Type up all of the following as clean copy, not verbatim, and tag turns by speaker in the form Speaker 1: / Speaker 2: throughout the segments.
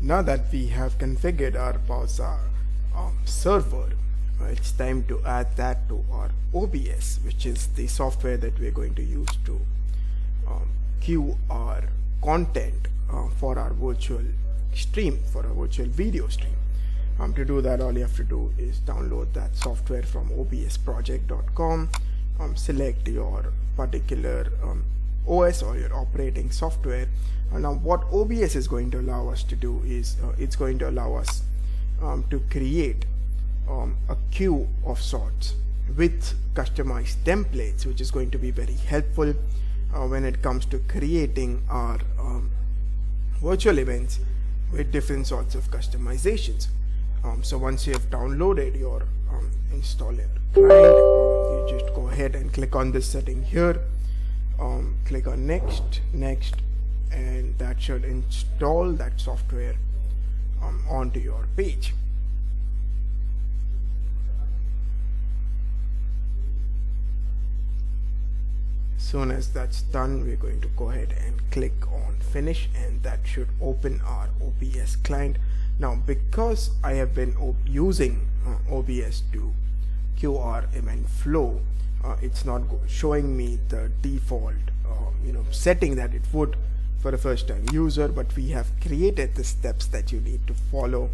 Speaker 1: Now that we have configured our Wowza server, it's time to add that to our OBS, which is the software that we're going to use to queue our content for our virtual stream, for a virtual video stream. To do that, all you have to do is download that software from obsproject.com, select your particular OS or your operating software. Now what OBS is going to allow us to do is it's going to allow us to create a queue of sorts with customized templates, which is going to be very helpful when it comes to creating our virtual events with different sorts of customizations. So once you have downloaded your installer client, you just go ahead and click on this setting here, click on next, and that should install that software onto your page. Soon as that's done, we're going to go ahead and click on finish, and that should open our OBS client. Now, because I have been using OBS to queue our event flow, it's not showing me the default setting that it would for a first time user, but we have created the steps that you need to follow.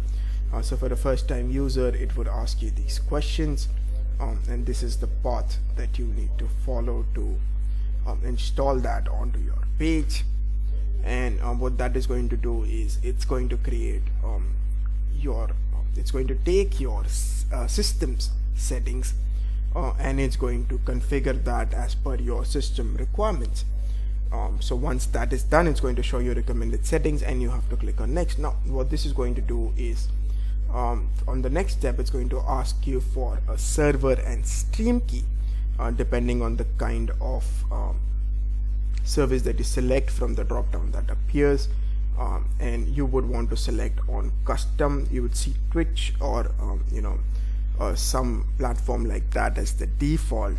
Speaker 1: So for a first time user, it would ask you these questions, and this is the path that you need to follow to install that onto your page. And what that is going to do is it's going to create it's going to take your system's settings and it's going to configure that as per your system requirements. So once that is done, it's going to show you recommended settings, and you have to click on next. Now what this is going to do is on the next step, it's going to ask you for a server and stream key depending on the kind of service that you select from the drop down that appears, and you would want to select on custom. You would see Twitch or some platform like that as the default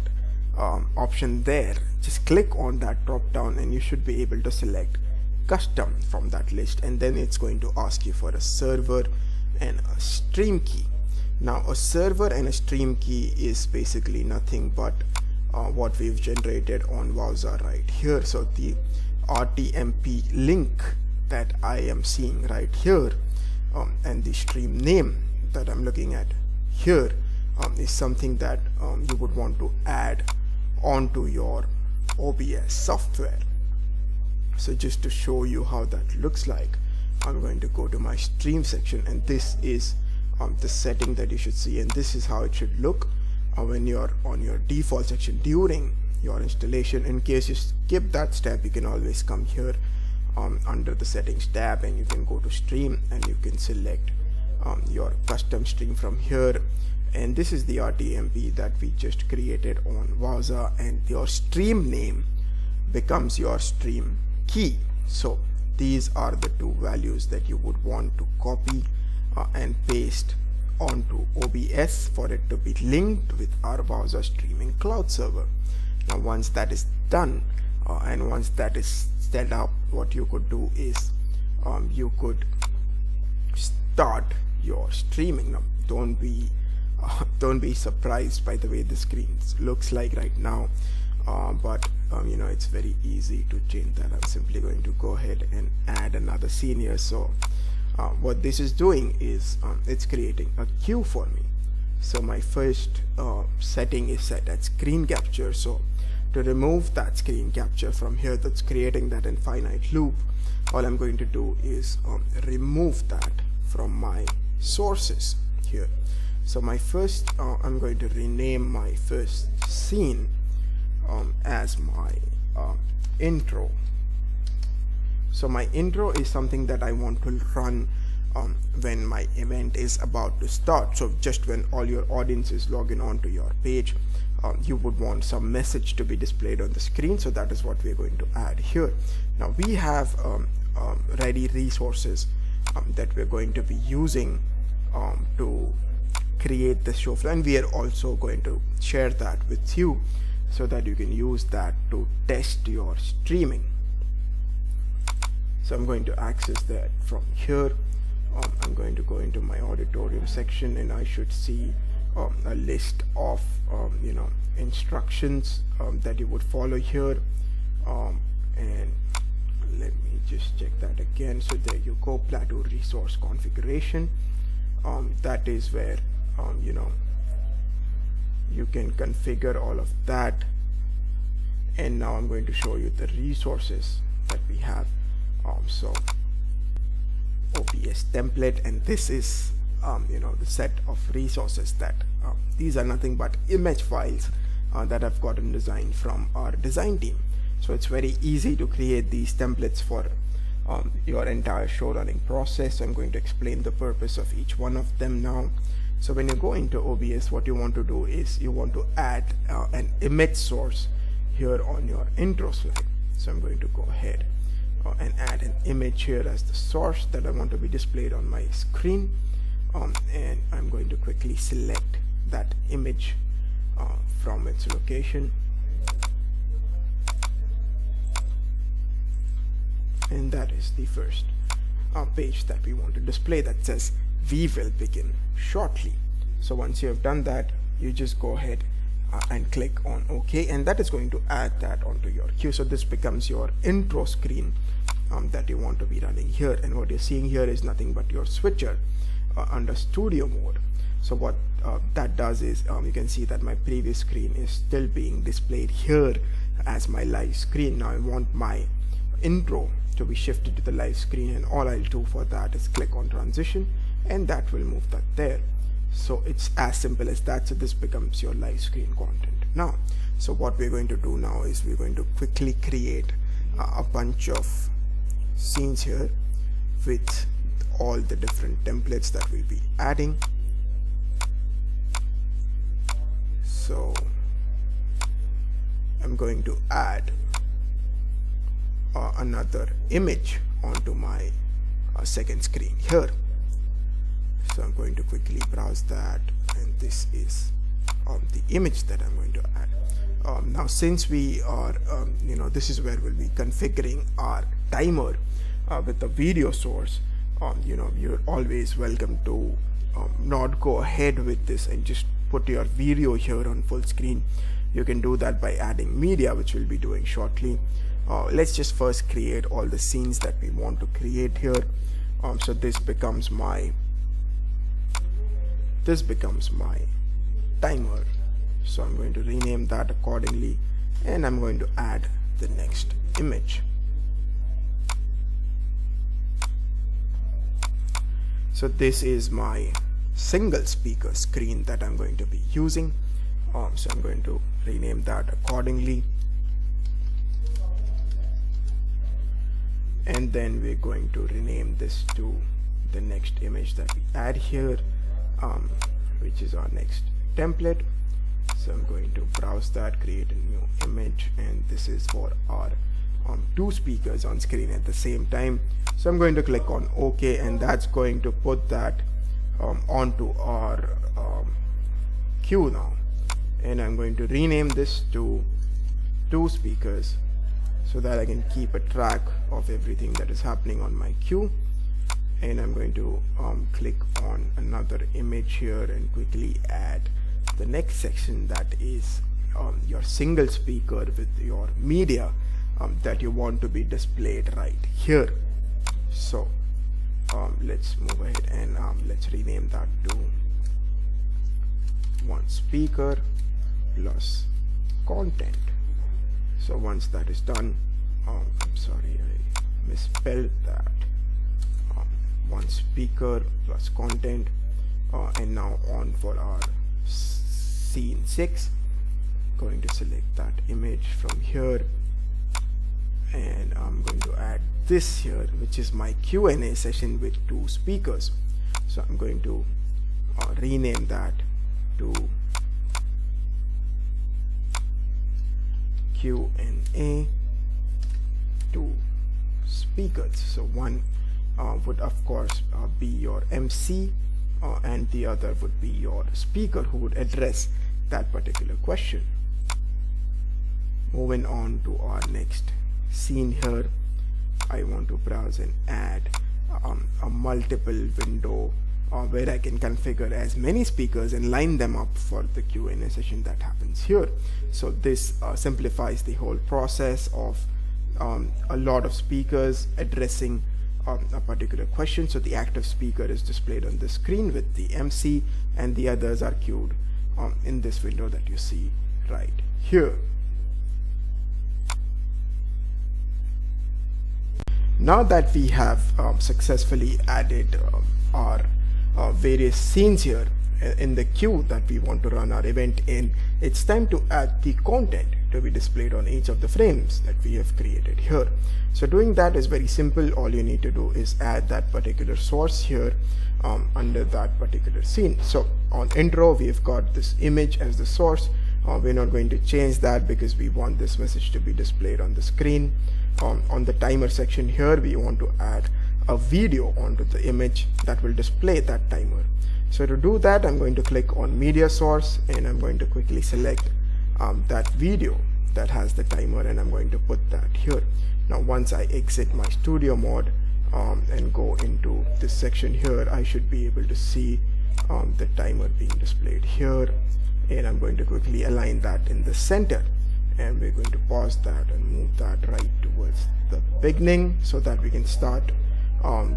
Speaker 1: option there. Just click on that drop down and you should be able to select custom from that list, and then it's going to ask you for a server and a stream key. Now a server and a stream key is basically nothing but what we've generated on Wowza right here. So the RTMP link that I am seeing right here and the stream name that I'm looking at here is something that you would want to add onto your OBS software. So just to show you how that looks like, I'm going to go to my stream section, and this is the setting that you should see, and this is how it should look when you're on your default section during your installation. In case you skip that step, you can always come here under the settings tab, and you can go to stream and you can select your custom stream from here. And this is the RTMP that we just created on Wowza, and your stream name becomes your stream key. So these are the two values that you would want to copy and paste onto OBS for it to be linked with our Wowza streaming cloud server. Now once that is done and once that is set up, what you could do is you could start your streaming. Now don't be surprised by the way the screen looks like right now, but it's very easy to change that. I'm simply going to go ahead and add another scene here. So what this is doing is it's creating a queue for me. So my first setting is set at screen capture. So to remove that screen capture from here that's creating that infinite loop, all I'm going to do is remove that from my sources here. So my first I'm going to rename my first scene as my intro. So my intro is something that I want to run when my event is about to start. So just when all your audience is logging on to your page, you would want some message to be displayed on the screen. So that is what we're going to add here. Now we have ready resources that we're going to be using to create the show flow, and we are also going to share that with you so that you can use that to test your streaming. So I'm going to access that from here, I'm going to go into my auditorium section, and I should see a list of instructions that you would follow here, and let me just check that again. So there you go, Platoo resource configuration. That is where you can configure all of that. And now I'm going to show you the resources that we have. So OBS template, and this is the set of resources that these are nothing but image files that I've gotten designed from our design team. So it's very easy to create these templates for your entire show running process. I'm going to explain the purpose of each one of them now. So when you go into OBS, what you want to do is you want to add an image source here on your intro slide. So I'm going to go ahead and add an image here as the source that I want to be displayed on my screen, and I'm going to quickly select that image from its location, and that is the first page that we want to display that says we will begin shortly. So once you have done that, you just go ahead and click on OK, and that is going to add that onto your queue. So this becomes your intro screen that you want to be running here, and what you're seeing here is nothing but your switcher under studio mode. So what that does is you can see that my previous screen is still being displayed here as my live screen. Now I want my intro to be shifted to the live screen, and all I'll do for that is click on transition, and that will move that there. So it's as simple as that. So this becomes your live screen content now. So what we're going to do now is we're going to quickly create a bunch of scenes here with all the different templates that we'll be adding. So I'm going to add another image onto my second screen here. So I'm going to quickly browse that, and this is the image that I'm going to add. Now since we are this is where we'll be configuring our timer with the video source. You're always welcome to not go ahead with this and just put your video here on full screen. You can do that by adding media, which we'll be doing shortly. Let's just first create all the scenes that we want to create here. So this becomes my timer. So I'm going to rename that accordingly, and I'm going to add the next image. So this is my single speaker screen that I'm going to be using. So I'm going to rename that accordingly, and then we're going to rename this to the next image that we add here, which is our next template. So I'm going to browse that, create a new image, and this is for our two speakers on screen at the same time. So I'm going to click on OK, and that's going to put that onto our queue now. And I'm going to rename this to two speakers so that I can keep a track of everything that is happening on my queue. And I'm going to click on another image here and quickly add the next section, that is your single speaker with your media that you want to be displayed right here. So let's move ahead and let's rename that to one speaker plus content. So once that is done, I'm sorry, I misspelled that. One speaker plus content, and now on for our scene 6. Going to select that image from here, and I'm going to add this here, which is my Q&A session with two speakers. So I'm going to rename that to Q&A two speakers. So one would of course be your MC, and the other would be your speaker who would address that particular question. Moving on to our next scene here, I want to browse and add a multiple window where I can configure as many speakers and line them up for the Q&A session that happens here. So this simplifies the whole process of a lot of speakers addressing a particular question. So the active speaker is displayed on the screen with the MC, and the others are queued in this window that you see right here. Now that we have successfully added our various scenes here in the queue that we want to run our event in, it's time to add the content to be displayed on each of the frames that we have created here. So doing that is very simple. All you need to do is add that particular source here under that particular scene. So on intro, we've got this image as the source. We're not going to change that because we want this message to be displayed on the screen. On the timer section here, we want to add a video onto the image that will display that timer. So to do that, I'm going to click on media source, and I'm going to quickly select that video that has the timer, and I'm going to put that here. Now once I exit my studio mode and go into this section here, I should be able to see the timer being displayed here, and I'm going to quickly align that in the center, and we're going to pause that and move that right towards the beginning so that we can start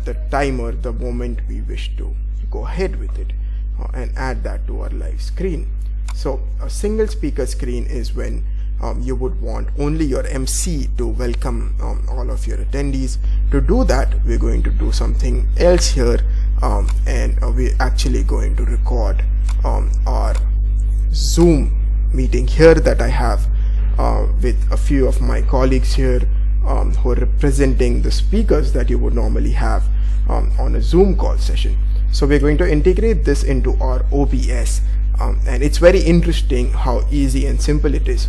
Speaker 1: the timer the moment we wish to go ahead with it and add that to our live screen. So a single speaker screen is when you would want only your MC to welcome all of your attendees. To do that, we're going to do something else here, and we're actually going to record our Zoom meeting here that I have with a few of my colleagues here who are representing the speakers that you would normally have on a Zoom call session. So we're going to integrate this into our OBS, and it's very interesting how easy and simple it is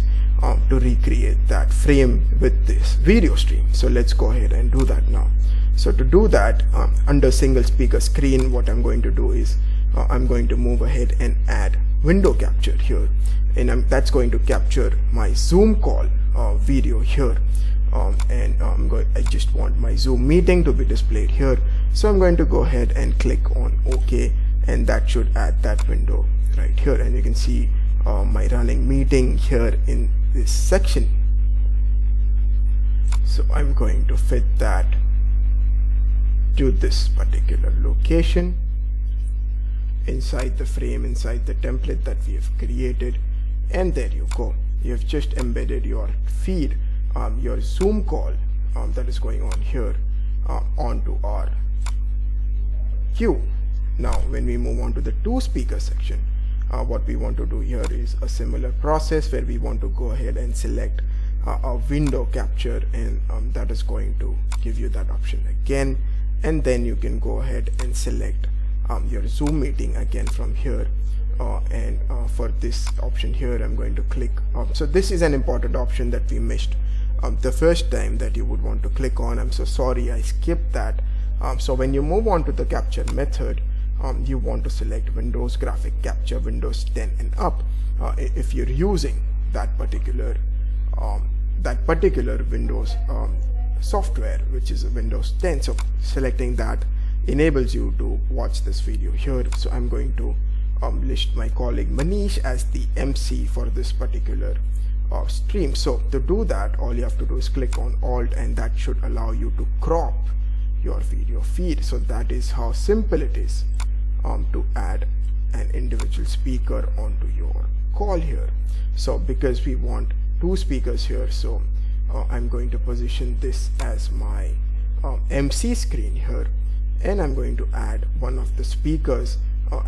Speaker 1: to recreate that frame with this video stream. So let's go ahead and do that now. So to do that, under single speaker screen, what I'm going to do is I'm going to move ahead and add window capture here, and that's going to capture my Zoom call video here, and I just want my Zoom meeting to be displayed here. So I'm going to go ahead and click on OK, and that should add that window right here, and you can see my running meeting here in this section. So I'm going to fit that to this particular location inside the frame, inside the template that we have created, and there you go. You have just embedded your feed, your Zoom call that is going on here onto our queue. Now when we move on to the two speaker section, what we want to do here is a similar process where we want to go ahead and select a window capture, and that is going to give you that option again, and then you can go ahead and select your Zoom meeting again from here, and for this option here I'm going to click so this is an important option that we missed the first time that you would want to click on. I'm so sorry, I skipped that. So when you move on to the capture method, you want to select Windows Graphic Capture Windows 10 and up if you're using that particular Windows software, which is Windows 10. So selecting that enables you to watch this video here. So I'm going to list my colleague Manish as the MC for this particular stream. So to do that, all you have to do is click on Alt, and that should allow you to crop your video feed. So that is how simple it is to add an individual speaker onto your call here. So because we want two speakers here, so I'm going to position this as my MC screen here, and I'm going to add one of the speakers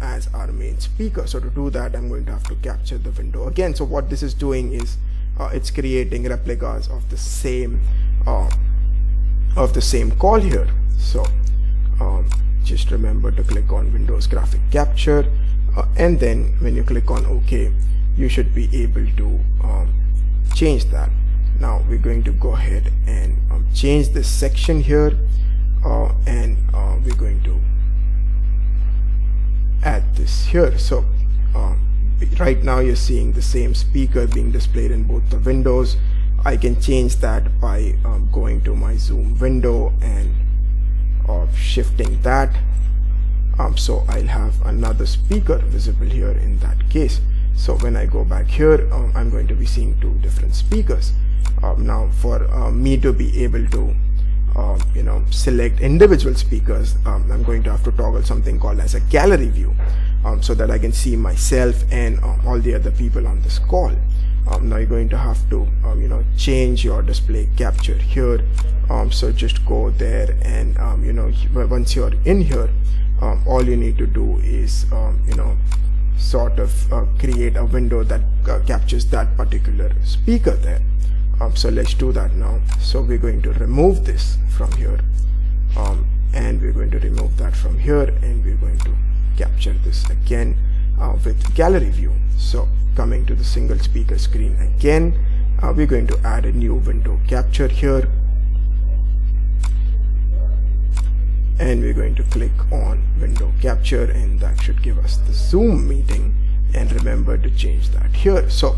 Speaker 1: as our main speaker. So to do that, I'm going to have to capture the window again. So what this is doing is it's creating replicas of the same call here. So just remember to click on Windows Graphic Capture, and then when you click on OK, you should be able to change that. Now we're going to go ahead and change this section here, and we're going to add this here. So right now you're seeing the same speaker being displayed in both the windows. I can change that by going to my Zoom window and of shifting that. So I'll have another speaker visible here in that case. So when I go back here, I'm going to be seeing two different speakers. Now for me to be able to select individual speakers, I'm going to have to toggle something called as a gallery view, so that I can see myself and all the other people on this call. Now you're going to have to change your display capture here. So just go there and once you're in here, all you need to do is sort of create a window that captures that particular speaker there. So let's do that now. So we're going to remove this from here, and we're going to remove that from here, and we're going to capture this again with gallery view. So coming to the single speaker screen again, we're going to add a new window capture here, and we're going to click on window capture, and that should give us the Zoom meeting. And remember to change that here. So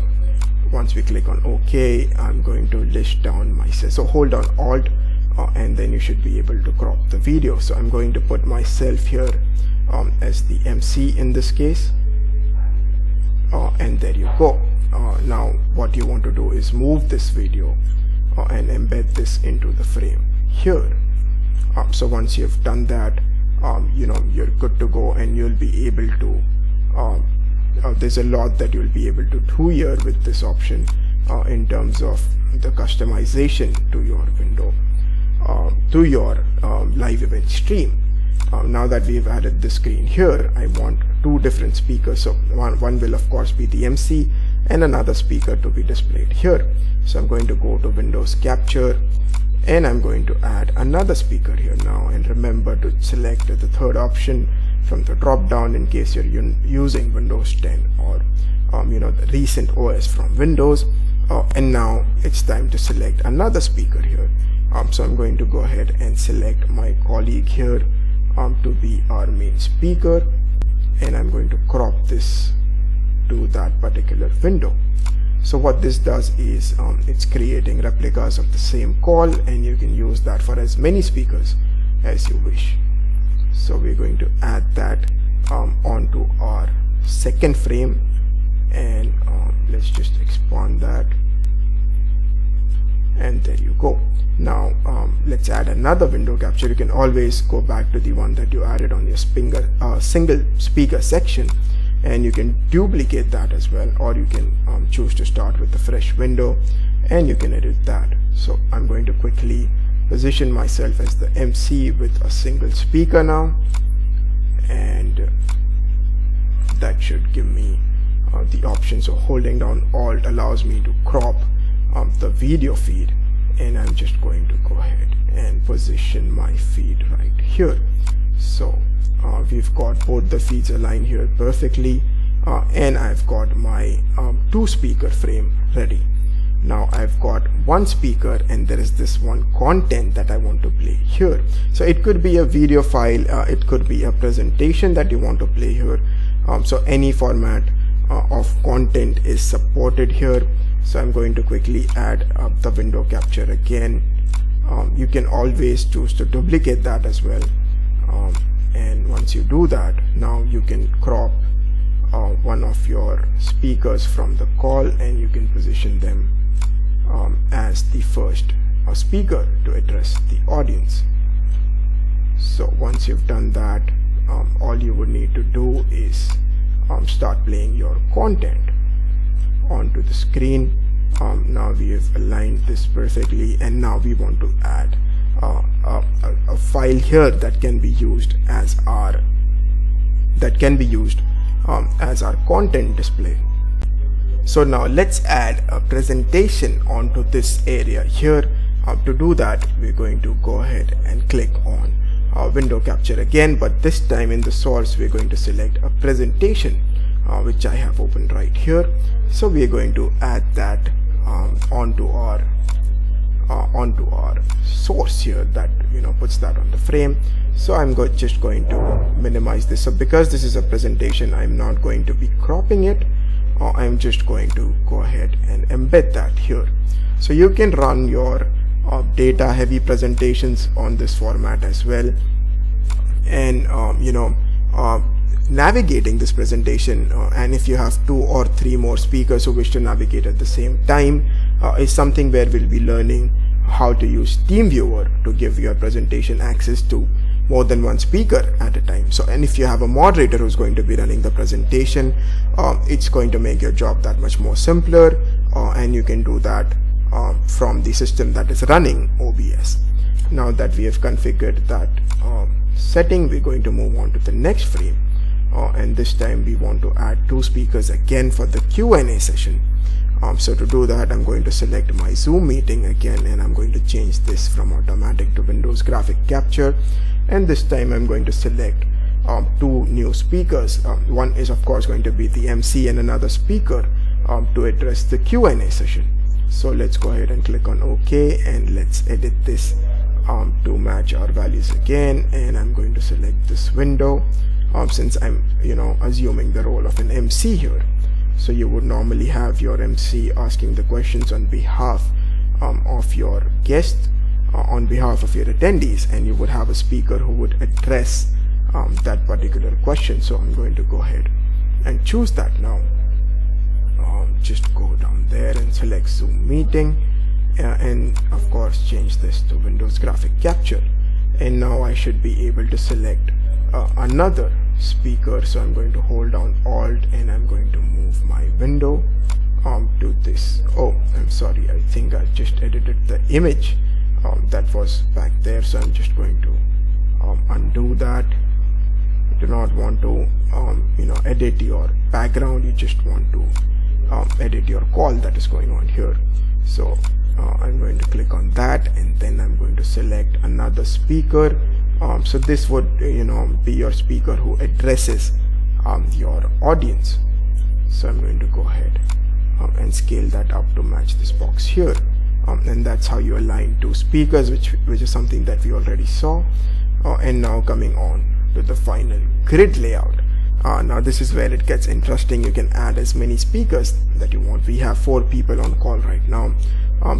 Speaker 1: once we click on OK, I'm going to list down myself. So hold down Alt, and then you should be able to crop the video. So I'm going to put myself here as the MC in this case, and there you go. Now what you want to do is move this video and embed this into the frame here. So once you've done that, you're good to go, and you'll be able to there's a lot that you'll be able to do here with this option in terms of the customization to your window, to your live event stream. Now that we've added the screen here, I want two different speakers. So one will of course be the MC, and another speaker to be displayed here. So I'm going to go to Windows Capture, and I'm going to add another speaker here now. And remember to select the third option from the drop down in case you're using Windows 10 or the recent OS from Windows. And now it's time to select another speaker here. So I'm going to go ahead and select my colleague here to be our main speaker, and I'm going to crop this to that particular window. So what this does is it's creating replicas of the same call, and you can use that for as many speakers as you wish. So we're going to add that onto our second frame, and let's just expand that, and there you go. Now let's add another window capture. You can always go back to the one that you added on your single speaker section, and you can duplicate that as well, or you can choose to start with a fresh window and you can edit that. So I'm going to quickly position myself as the MC with a single speaker now, and that should give me the option. So holding down Alt allows me to crop the video feed, and I'm just going to go ahead and position my feed right here. So we've got both the feeds aligned here perfectly, and I've got my two speaker frame ready. Now I've got one speaker, and there is this one content that I want to play here. So it could be a video file, it could be a presentation that you want to play here. So any format of content is supported here. So I'm going to quickly add the window capture again. You can always choose to duplicate that as well, and once you do that, now you can crop one of your speakers from the call, and you can position them as the first speaker to address the audience. So once you've done that, all you would need to do is start playing your content onto the screen. Now we have aligned this perfectly, and now we want to add a file here that can be used as our content display. So now let's add a presentation onto this area here. To do that, we're going to go ahead and click on window capture again, but this time in the source we're going to select a presentation, which I have opened right here. So we're going to add that onto our source here, that puts that on the frame. So I'm just going to minimize this. So because this is a presentation, I'm not going to be cropping it. I'm just going to go ahead and embed that here. So you can run your data heavy presentations on this format as well. and navigating this presentation, and if you have 2 or 3 more speakers who wish to navigate at the same time, is something where we'll be learning how to use TeamViewer to give your presentation access to more than one speaker at a time. So, and if you have a moderator who's going to be running the presentation, it's going to make your job that much more simpler, and you can do that from the system that is running OBS. Now that we have configured that setting, we're going to move on to the next frame, and this time we want to add 2 speakers again for the Q&A session. So to do that, I'm going to select my Zoom meeting again, and I'm going to change this from automatic to Windows graphic capture, and this time I'm going to select 2 new speakers. One is of course going to be the MC and another speaker to address the Q&A session. So let's go ahead and click on OK, and let's edit this to match our values again, and I'm going to select this window since I'm assuming the role of an MC here. So you would normally have your MC asking the questions on behalf of your guest, on behalf of your attendees, and you would have a speaker who would address that particular question. So I'm going to go ahead and choose that now. Just go down there and select Zoom meeting, and of course change this to Windows graphic capture, and now I should be able to select another speaker. So I'm going to hold down Alt, and I'm going to move my window to this. Oh, I'm sorry, I think I just edited the image that was back there, so I'm just going to undo that. You do not want to edit your background, you just want to edit your call that is going on here. So I'm going to click on that, and then I'm going to select another speaker. So this would be your speaker who addresses your audience. So I'm going to go ahead and scale that up to match this box here, and that's how you align 2 speakers, which is something that we already saw. And now coming on to the final grid layout. Now this is where it gets interesting. You can add as many speakers that you want. We have 4 people on call right now,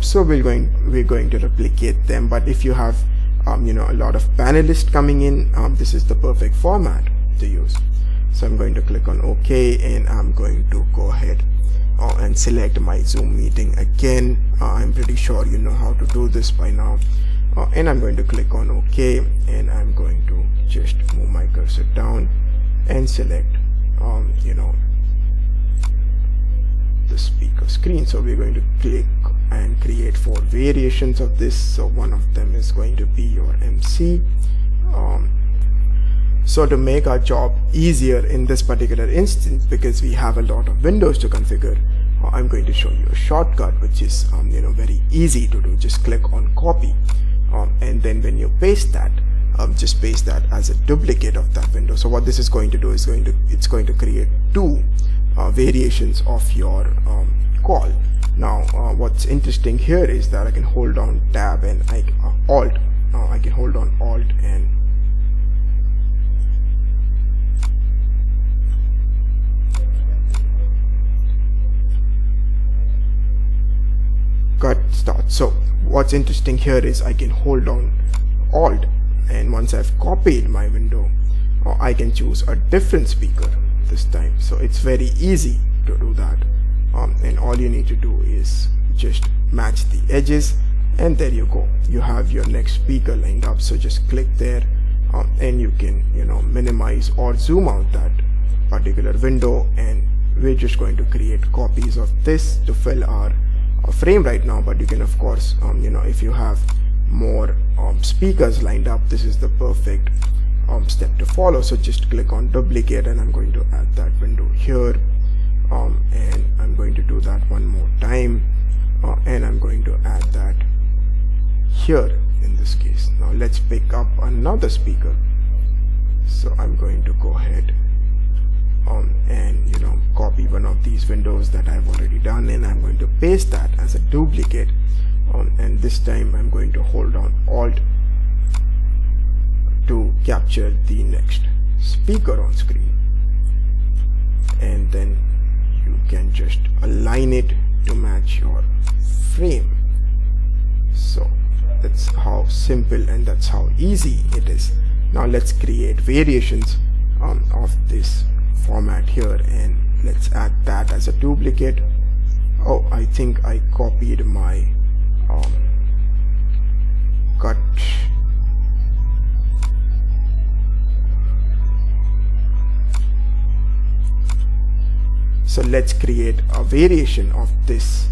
Speaker 1: so we're going to replicate them. But if you have a lot of panelists coming in, this is the perfect format to use. So I'm going to click on OK, and I'm going to go ahead and select my Zoom meeting again. I'm pretty sure you know how to do this by now, and I'm going to click on OK, and I'm going to just move my cursor down and select the speaker screen. So we're going to click and create 4 variations of this. So one of them is going to be your MC. So to make our job easier in this particular instance, because we have a lot of windows to configure, I'm going to show you a shortcut which is very easy to do. Just click on copy, and then when you paste that, just paste that as a duplicate of that window. So what this is going to do is it's going to create 2 variations of your call. Now what's interesting here is that I can hold down tab and Alt. I can hold on Alt and cut start. So what's interesting here is I can hold on Alt, and once I've copied my window, I can choose a different speaker this time. So it's very easy to do that, and all you need to do is just match the edges, and there you go, you have your next speaker lined up. So just click there, and you can minimize or zoom out that particular window, and we're just going to create copies of this to fill our frame right now. But you can of course if you have more speakers lined up, this is the perfect step to follow. So just click on duplicate, and I'm going to add that window here, and I'm going to do that one more time, and I'm going to add that here in this case. Now let's pick up another speaker. So I'm going to go ahead and copy one of these windows that I've already done, and I'm going to paste that as a duplicate, and this time I'm going to hold down Alt to capture the next speaker on screen, and then you can just align it to match your frame. So that's how simple and that's how easy it is Now let's create variations of this format here, and let's add that as a duplicate. Oh, I think I copied my cut. So let's create a variation of this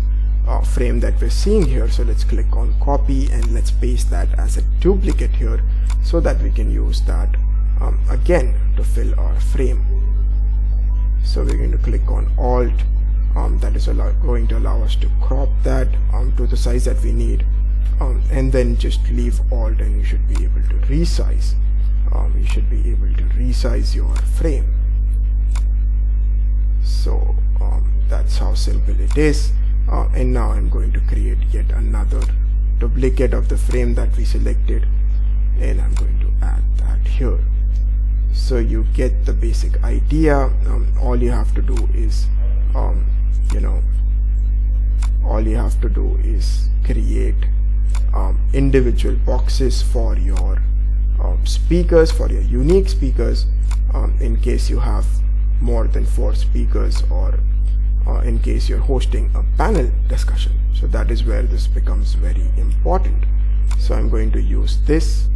Speaker 1: frame that we're seeing here. So let's click on copy and let's paste that as a duplicate here, so that we can use that again to fill our frame. So we're going to click on Alt, that is going to allow us to crop that to the size that we need, and then just leave Alt and you should be able to resize. You should be able to resize your frame. So that's how simple it is. And now I'm going to create yet another duplicate of the frame that we selected, and I'm going to add that here. So you get the basic idea. All you have to do is create individual boxes for your speakers, for your unique speakers, in case you have more than 4 speakers, or in case you're hosting a panel discussion. So that is where this becomes very important. So I'm going to use this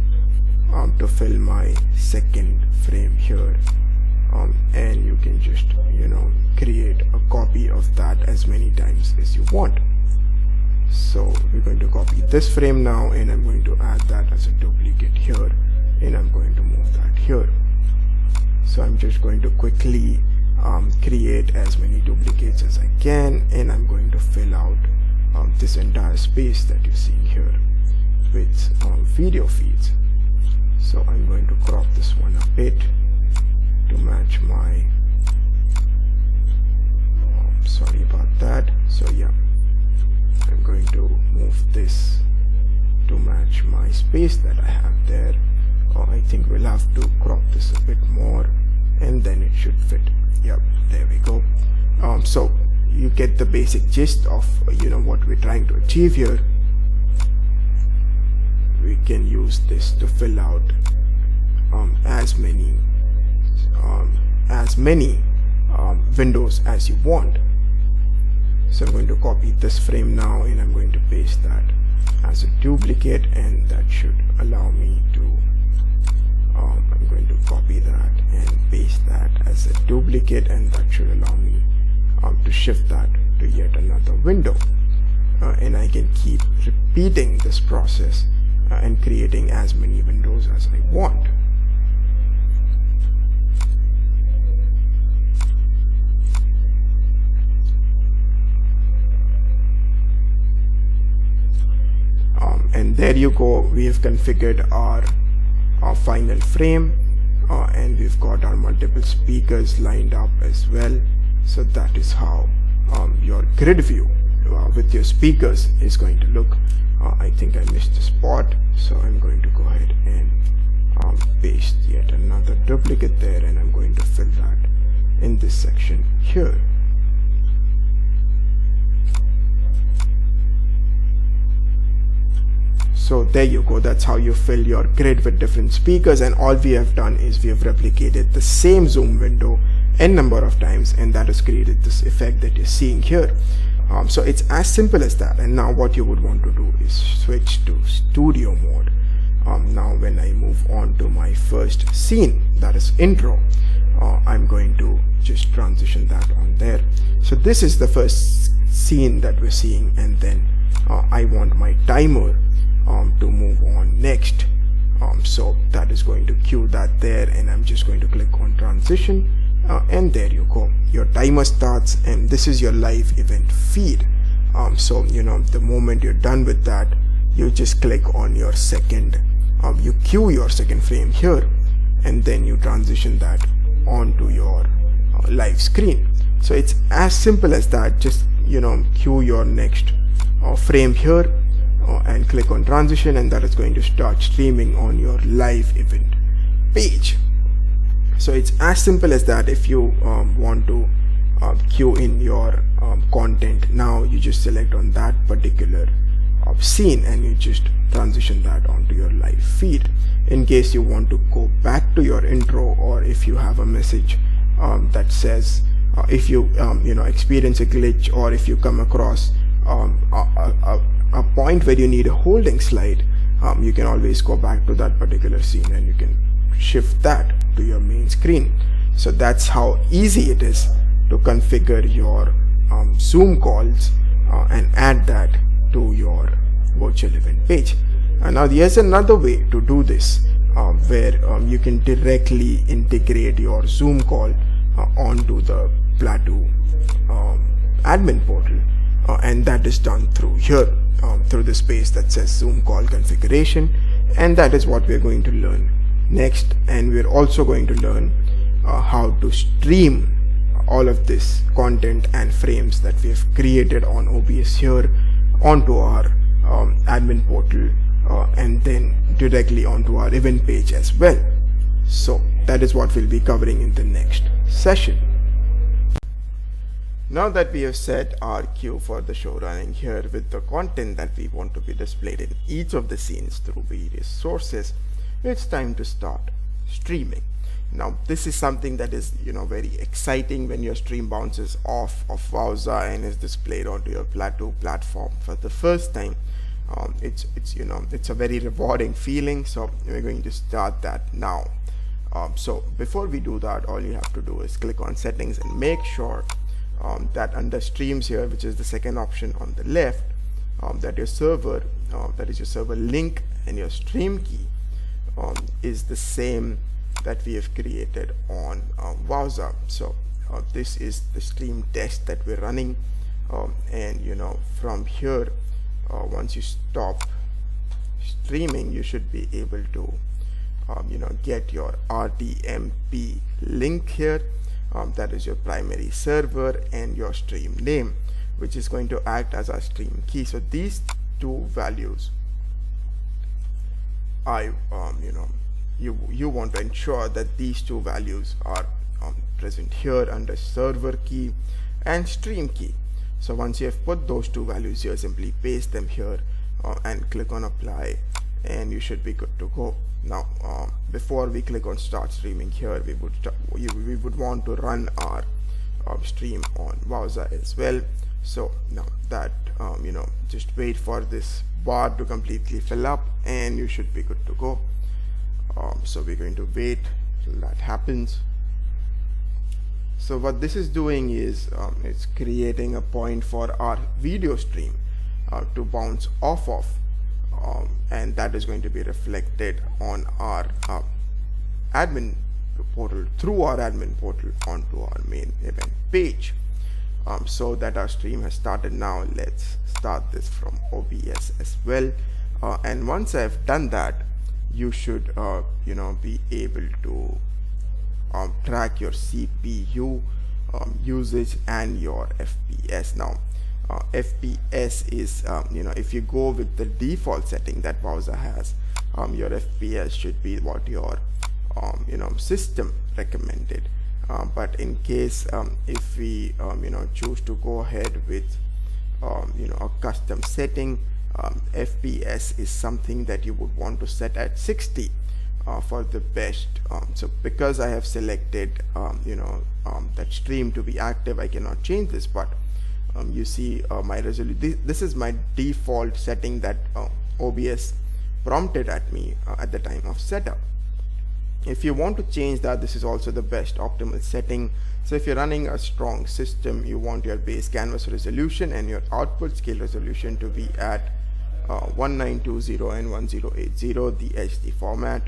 Speaker 1: to fill my second frame here, and you can just create a copy of that as many times as you want. So we're going to copy this frame now, and I'm going to add that as a duplicate here, and I'm going to move that here. So I'm just going to quickly create as many duplicates as I can, and I'm going to fill out this entire space that you're seeing here with video feeds. So I'm going to crop this one a bit to match my sorry about that. So yeah, I'm going to move this to match my space that I have there. I think we'll have to crop this a bit more, and then it should fit. Yep, there we go. So you get the basic gist of what we're trying to achieve here. We can use this to fill out as many windows as you want. So I'm going to copy this frame now, and I'm going to paste that as a duplicate, and that should allow me to I'm going to copy that and paste that as a duplicate, and that should allow me to shift that to yet another window, and I can keep repeating this process and creating as many windows as I want. And there you go, we have configured our final frame, and we've got our multiple speakers lined up as well. So that is how your grid view with your speakers is going to look. I think I missed a spot, so I'm going to go ahead and paste yet another duplicate there, and I'm going to fill that in this section here. So there you go, that's how you fill your grid with different speakers, and all we have done is we have replicated the same zoom window n number of times, and that has created this effect that you're seeing here. So it's as simple as that. And now what you would want to do is switch to studio mode. Now when I move on to my first scene, that is intro, I'm going to just transition that on there. So this is the first scene that we're seeing, and then I want my timer to move on next. So that is going to cue that there, and I'm just going to click on transition, and there you go, your timer starts, and this is your live event feed. So the moment you're done with that, you just click on your second, you cue your second frame here, and then you transition that onto your live screen. So it's as simple as that. Just cue your next frame here, and click on transition, and that is going to start streaming on your live event page. So it's as simple as that. If you want to queue in your content, now you just select on that particular scene, and you just transition that onto your live feed. In case you want to go back to your intro, or if you have a message that says if you experience a glitch, or if you come across a point where you need a holding slide, you can always go back to that particular scene and you can shift that to your main screen. So that's how easy it is to configure your Zoom calls and add that to your virtual event page. And now here's another way to do this, where you can directly integrate your Zoom call onto the Platoo admin portal, and that is done through here, through the space that says Zoom call configuration, and that is what we're going to learn next. And we're also going to learn how to stream all of this content and frames that we have created on OBS here onto our admin portal, and then directly onto our event page as well. So that is what we'll be covering in the next session. Now that we have set our queue for the show running here with the content that we want to be displayed in each of the scenes through various sources, it's time to start streaming. Now this is something that is very exciting when your stream bounces off of Wowza and is displayed onto your Platoo platform for the first time. It's a very rewarding feeling. So we're going to start that now. So before we do that, all you have to do is click on settings and make sure that under streams here, which is the second option on the left, that your server, that is your server link and your stream key is the same that we have created on Wowza. So this is the stream test that we're running, and from here, once you stop streaming, you should be able to get your RTMP link here. That is your primary server and your stream name, which is going to act as our stream key. So these two values, you want to ensure that these two values are present here under server key and stream key. So once you have put those two values here, simply paste them here and click on apply, and you should be good to go. Now before we click on start streaming here, we would want to run our stream on Wowza as well. So now that just wait for this bar to completely fill up and you should be good to go. So we're going to wait till that happens. So what this is doing is it's creating a point for our video stream to bounce off of, and that is going to be reflected on our admin portal, through our admin portal onto our main event page. So that our stream has started now, let's start this from OBS as well, and once I've done that, you should be able to track your CPU usage and your FPS. Now FPS is if you go with the default setting that Wowza has, your FPS should be what your system recommended, but in case if we choose to go ahead with a custom setting, FPS is something that you would want to set at 60 for the best. So because I have selected that stream to be active, I cannot change this, but you see my resolution, this is my default setting that OBS prompted at me at the time of setup. If you want to change that, this is also the best optimal setting. So if you're running a strong system, you want your base canvas resolution and your output scale resolution to be at 1920 and 1080, the HD format,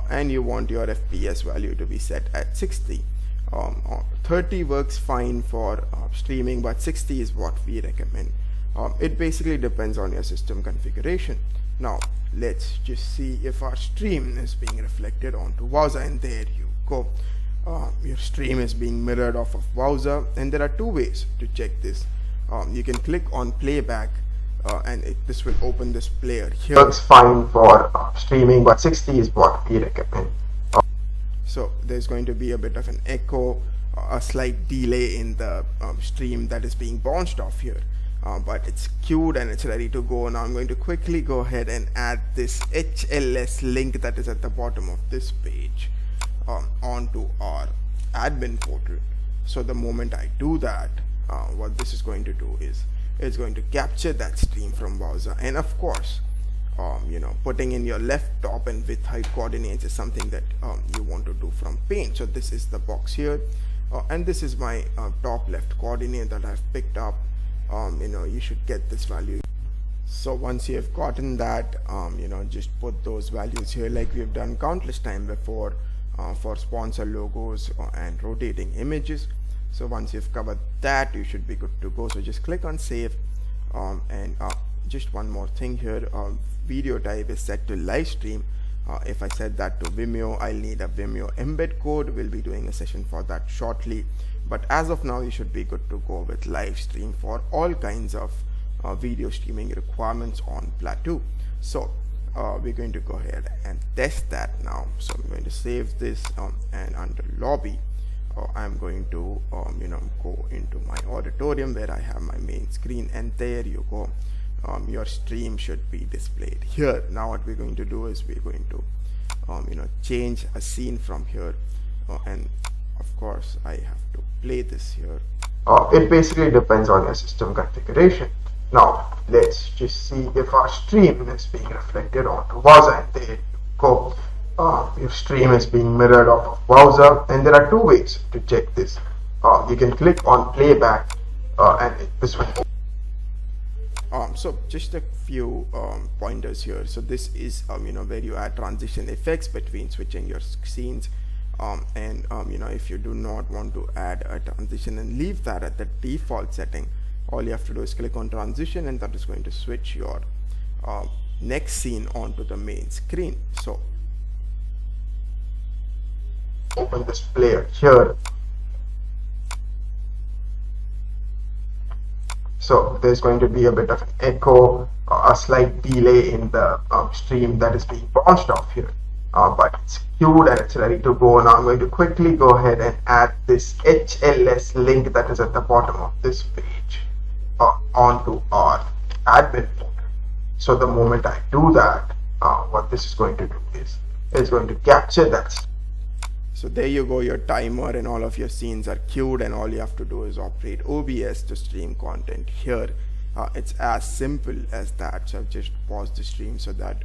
Speaker 1: and you want your FPS value to be set at 60. 30 works fine for streaming, but 60 is what we recommend. It basically depends on your system configuration. Now let's just see if our stream is being reflected onto Wowza, and there you go. Your stream is being mirrored off of Wowza, and there are two ways to check this. You can click on playback, and this will open this player here.
Speaker 2: Works fine for streaming, but 60 is what we recommend.
Speaker 1: So there's going to be a bit of an echo, a slight delay in the stream that is being bounced off here. but it's queued and it's ready to go. Now I'm going to quickly go ahead and add this HLS link that is at the bottom of this page onto our admin portal. So the moment I do that, what this is going to do is it's going to capture that stream from browser, and of course putting in your left, top and width height coordinates is something that you want to do from Paint. So this is the box here, and this is my top left coordinate that I've picked up. You should get this value. So once you have gotten that, just put those values here like we've done countless times before for sponsor logos and rotating images. So once you've covered that, you should be good to go. So just click on save, and just one more thing here, video type is set to live stream. If I set that to Vimeo, I'll need a Vimeo embed code. We'll be doing a session for that shortly, but as of now you should be good to go with live stream for all kinds of video streaming requirements on Platoo. So we're going to go ahead and test that now. So I'm going to save this, and under lobby I'm going to go into my auditorium where I have my main screen, and there you go. Your stream should be displayed here. Now what we're going to do is we're going to change a scene from here, and of course I have to play this here.
Speaker 2: It basically depends on your system configuration. Now let's just see if our stream is being reflected onto browser, and there you go. Your stream is being mirrored off of browser, and there are two ways to check this. You can click on playback, and this will.
Speaker 1: So just a few pointers here. So this is where you add transition effects between switching your scenes, and if you do not want to add a transition and leave that at the default setting, all you have to do is click on transition, and that is going to switch your next scene onto the main screen. So
Speaker 2: open this player here. So there's going to be a bit of an echo, a slight delay in the stream that is being bounced off here, but it's queued and it's ready to go. Now I'm going to quickly go ahead and add this HLS link that is at the bottom of this page onto our admin portal. So the moment I do that, what this is going to do is it's going to capture that.
Speaker 1: So there you go, your timer and all of your scenes are queued, and all you have to do is operate OBS to stream content here. It's as simple as that. So I've just paused the stream so that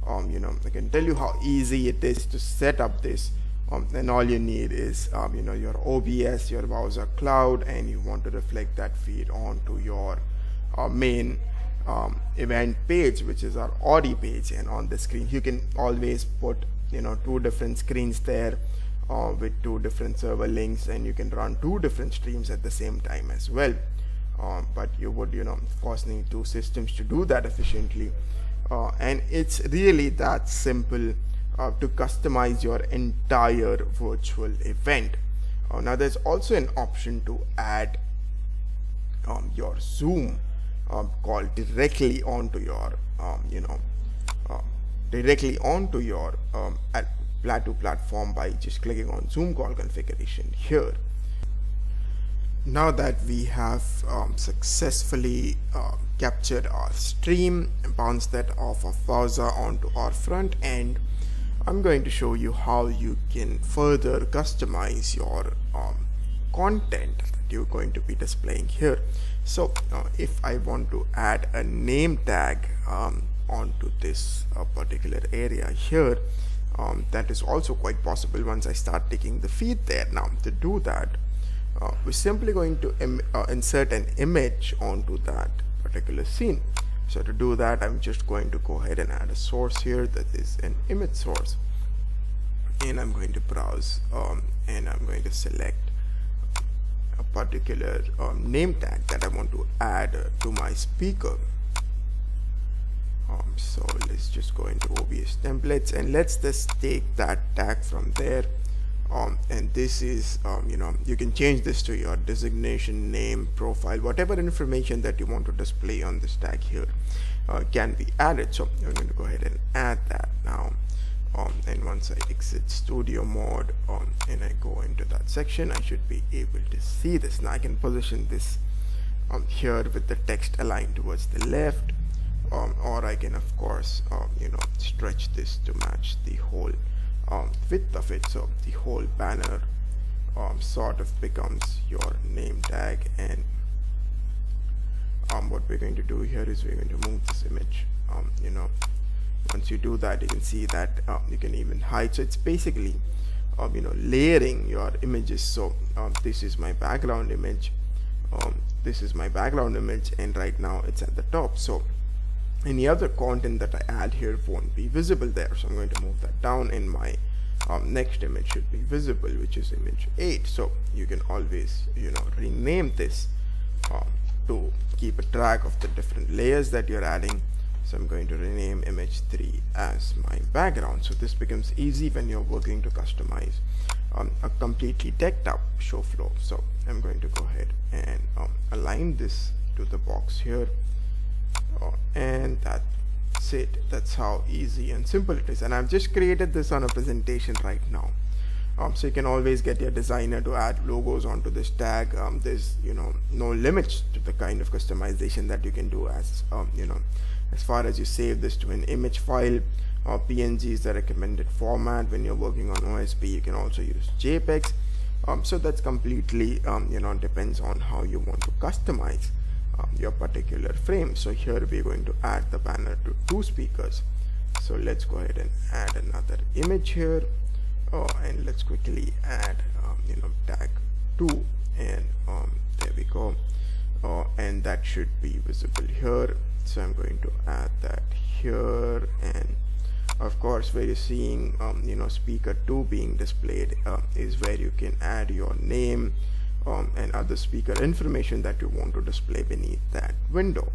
Speaker 1: I can tell you how easy it is to set up this. And all you need is your OBS, your browser cloud, and you want to reflect that feed onto your main event page, which is our Audi page. And on the screen you can always put two different screens there with two different server links, and you can run two different streams at the same time as well. But you would of course need two systems to do that efficiently, and it's really that simple to customize your entire virtual event. Now there's also an option to add your Zoom call directly onto your Platoo platform by just clicking on Zoom call configuration here. Now that we have successfully captured our stream, bounced that off of browser onto our front end, I'm going to show you how you can further customize your content that you're going to be displaying here. So if I want to add a name tag onto this particular area here, that is also quite possible once I start taking the feed there. Now to do that, we're simply going to insert an image onto that particular scene. So to do that, I'm just going to go ahead and add a source here that is an image source, and I'm going to browse and I'm going to select a particular name tag that I want to add to my speaker. So let's just go into OBS templates, and let's just take that tag from there, and this is you can change this to your designation, name, profile, whatever information that you want to display on this tag here can be added. So I'm going to go ahead and add that now, and once I exit studio mode and I go into that section, I should be able to see this. Now I can position this here with the text aligned towards the left, or I can of course stretch this to match the whole width of it, so the whole banner sort of becomes your name tag. And what we're going to do here is we're going to move this image. Once you do that, you can see that you can even hide. So it's basically layering your images. So this is my background image, and right now it's at the top, so any other content that I add here won't be visible there. So I'm going to move that down, and my next image should be visible, which is image 8. So you can always rename this to keep a track of the different layers that you're adding. So I'm going to rename image 3 as my background. So this becomes easy when you're working to customize a completely decked up show flow. So I'm going to go ahead and align this to the box here, and that's it. That's how easy and simple it is. And I've just created this on a presentation right now. So you can always get your designer to add logos onto this tag. There's no limits to the kind of customization that you can do, as as far as you save this to an image file. PNG is the recommended format when you're working on OSP. You can also use JPEGs. So that's completely depends on how you want to customize your particular frame. So here we're going to add the banner to 2 speakers. So let's go ahead and add another image here. And let's quickly add tag 2, and there we go. And that should be visible here. So I'm going to add that here, and of course where you're seeing speaker 2 being displayed is where you can add your name and other speaker information that you want to display beneath that window.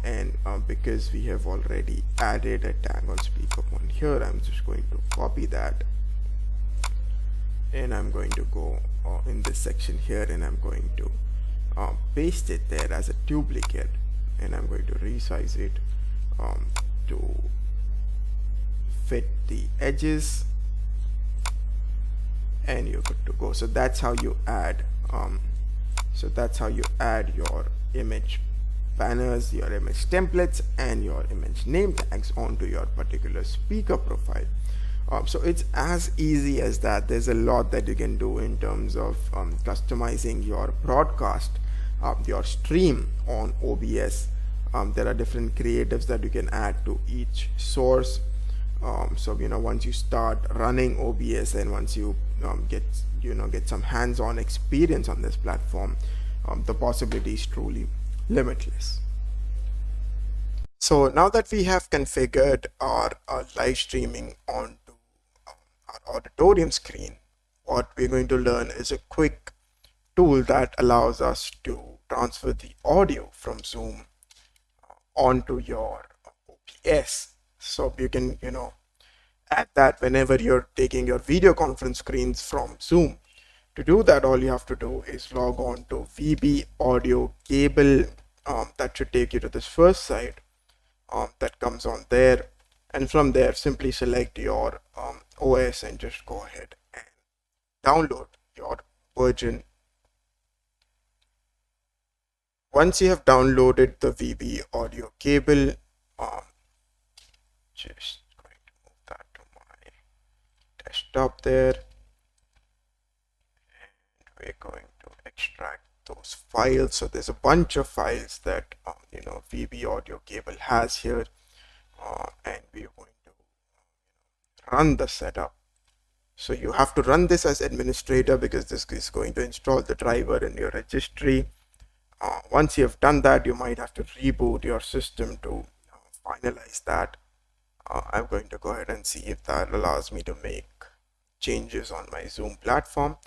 Speaker 1: And because we have already added a tag on speaker 1 here, I'm just going to copy that, and I'm going to go in this section here, and I'm going to paste it there as a duplicate, and I'm going to resize it to fit the edges, and you're good to go. So that's how you add your image banners, your image templates, and your image name tags onto your particular speaker profile. So it's as easy as that. There's a lot that you can do in terms of customizing your broadcast, your stream on OBS. There are different creatives that you can add to each source. So once you start running OBS, and once you get some hands-on experience on this platform, the possibility is truly limitless. So now that we have configured our live streaming onto our Auditorium screen, what we're going to learn is a quick tool that allows us to transfer the audio from Zoom onto your OBS. So you can add that whenever you're taking your video conference screens from Zoom. To do that, all you have to do is log on to VB audio cable. That should take you to this first site that comes on there, and from there simply select your OS and just go ahead and download your version. Once you have downloaded the VB audio cable, just going to move that to my desktop there, and we're going to extract those files. So there's a bunch of files that VB audio cable has here, and we're going to run the setup. So you have to run this as administrator, because this is going to install the driver in your registry. Once you have done that, you might have to reboot your system to finalize that. I'm going to go ahead and see if that allows me to make changes on my Zoom platform.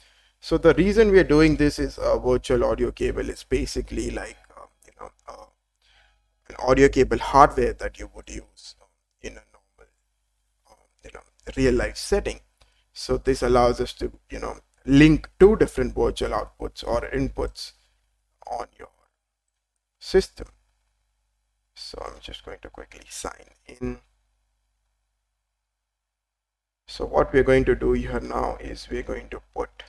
Speaker 1: So the reason we are doing this is a virtual audio cable is basically like an audio cable hardware that you would use in a normal real life setting. So this allows us to link 2 different virtual outputs or inputs on your system. So I'm just going to quickly sign in. So what we're going to do here now is we're going to put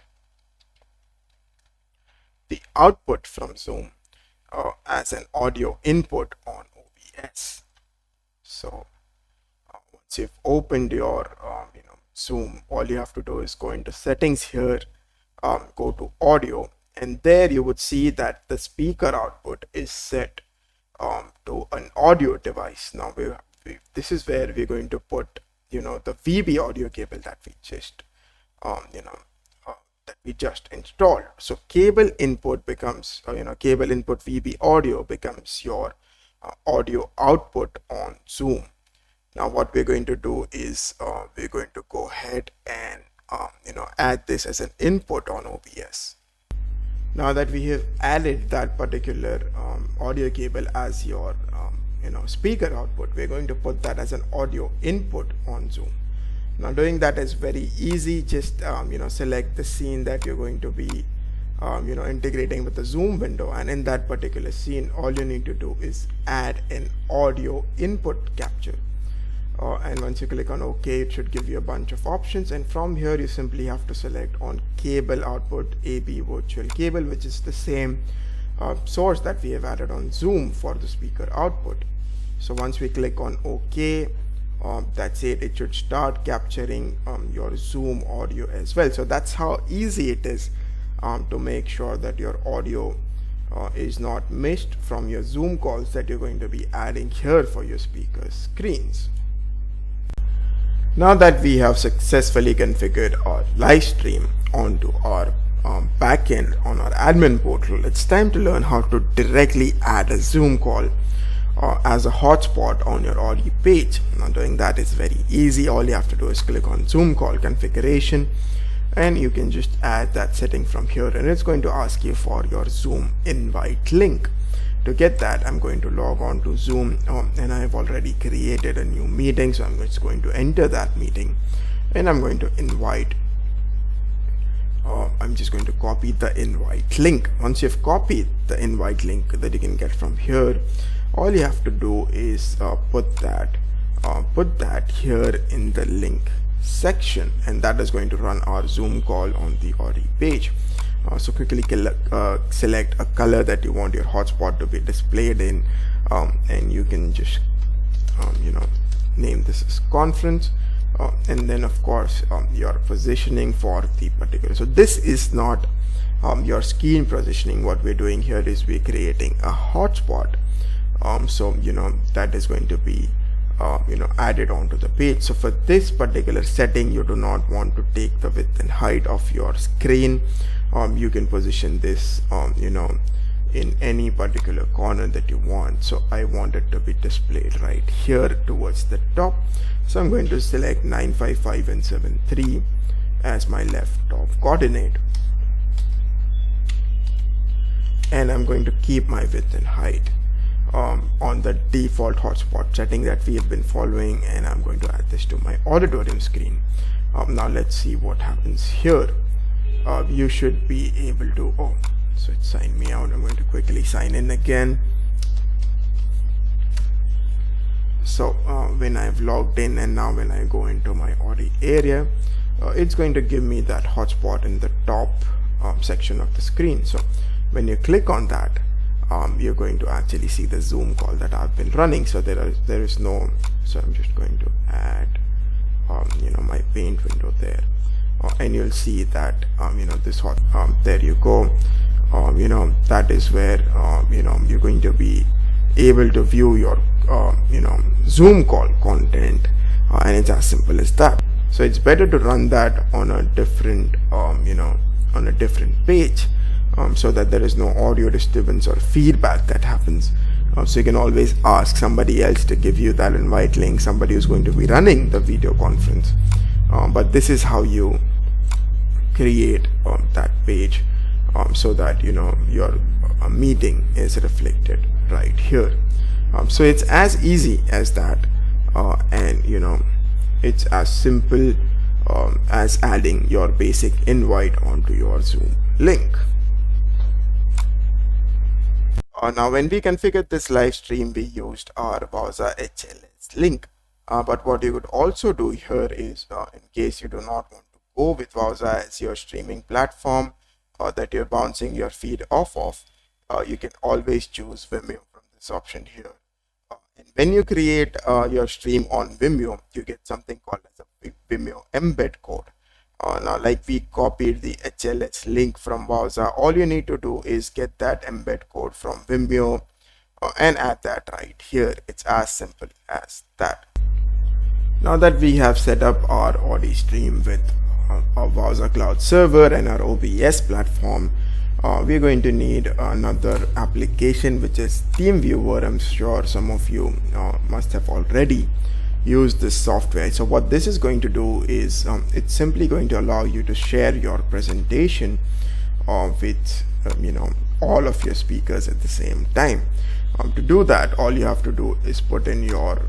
Speaker 1: the output from Zoom as an audio input on OBS. So once you've opened your Zoom, all you have to do is go into settings here, go to audio, and there you would see that the speaker output is set to an audio device. Now this is where we're going to put the VB audio cable that we just that we just installed. So cable input becomes cable input VB audio becomes your audio output on Zoom. Now what we're going to do is we're going to go ahead and add this as an input on OBS. Now that we have added that particular audio cable as your speaker output, we're going to put that as an audio input on Zoom. Now doing that is very easy. Just select the scene that you're going to be integrating with the Zoom window, and in that particular scene all you need to do is add an audio input capture. And once you click on OK, it should give you a bunch of options, and from here you simply have to select on cable output AB virtual cable, which is the same source that we have added on Zoom for the speaker output. So once we click on OK, that's it. It should start capturing your Zoom audio as well. So that's how easy it is to make sure that your audio is not missed from your Zoom calls that you're going to be adding here for your speaker screens. Now that we have successfully configured our live stream onto our backend on our admin portal, it's time to learn how to directly add a Zoom call as a hotspot on your audio page. Now doing that is very easy. All you have to do is click on Zoom call configuration, and you can just add that setting from here, and it's going to ask you for your Zoom invite link. To get that, I'm going to log on to Zoom, and I've already created a new meeting, so I'm just going to enter that meeting, and I'm going to invite I'm just going to copy the invite link. Once you've copied the invite link that you can get from here, all you have to do is put that here in the link section, and that is going to run our Zoom call on the audio page. So quickly select a color that you want your hotspot to be displayed in, and you can just name this as conference, and then of course your positioning for the particular. So this is not your screen positioning. What we're doing here is we're creating a hotspot, so that is going to be added onto the page. So for this particular setting, you do not want to take the width and height of your screen. You can position this in any particular corner that you want. So I want it to be displayed right here towards the top, so I'm going to select 955 and 73 as my left top coordinate, and I'm going to keep my width and height on the default hotspot setting that we have been following, and I'm going to add this to my Auditorium screen. Now let's see what happens here. You should be able to so it signed me out. I'm going to quickly sign in again. So when I've logged in, and now when I go into my audio area, it's going to give me that hotspot in the top section of the screen. So when you click on that, you're going to actually see the Zoom call that I've been running. So there is no, so I'm just going to add my paint window there, and you'll see that this hot there you go. That is where you're going to be able to view your Zoom call content, and it's as simple as that. So it's better to run that on a different on a different page, so that there is no audio disturbance or feedback that happens. So you can always ask somebody else to give you that invite link, somebody who's going to be running the video conference. But this is how you create that page, so that your meeting is reflected right here. So it's as easy as that, and it's as simple as adding your basic invite onto your Zoom link. Now when we configured this live stream, we used our Wowza HLS link, but what you could also do here is, in case you do not want to go with Wowza as your streaming platform that you're bouncing your feed off of, you can always choose Vimeo from this option here. And when you create your stream on Vimeo, you get something called as a Vimeo embed code. Now, like we copied the HLS link from Wowza, all you need to do is get that embed code from Vimeo and add that right here. It's as simple as that. Now that we have set up our Audi stream with our Wowza Cloud server and our OBS platform, we're going to need another application, which is TeamViewer. I'm sure some of you must have already used this software. So what this is going to do is it's simply going to allow you to share your presentation with all of your speakers at the same time. To do that, all you have to do is put in your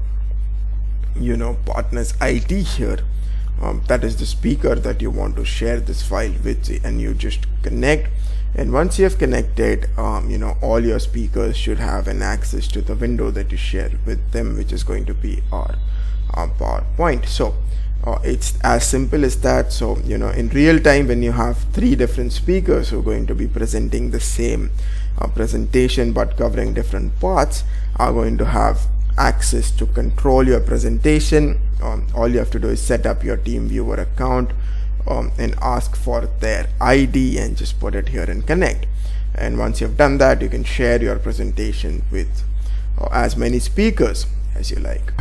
Speaker 1: partner's ID here. That is the speaker that you want to share this file with, and you just connect. And once you have connected, all your speakers should have an access to the window that you share with them, which is going to be our PowerPoint. So it's as simple as that. So in real time, when you have 3 different speakers who are going to be presenting the same presentation but covering different parts, are going to have access to control your presentation. All you have to do is set up your TeamViewer account and ask for their ID and just put it here and connect. And once you've done that, you can share your presentation with as many speakers as you like.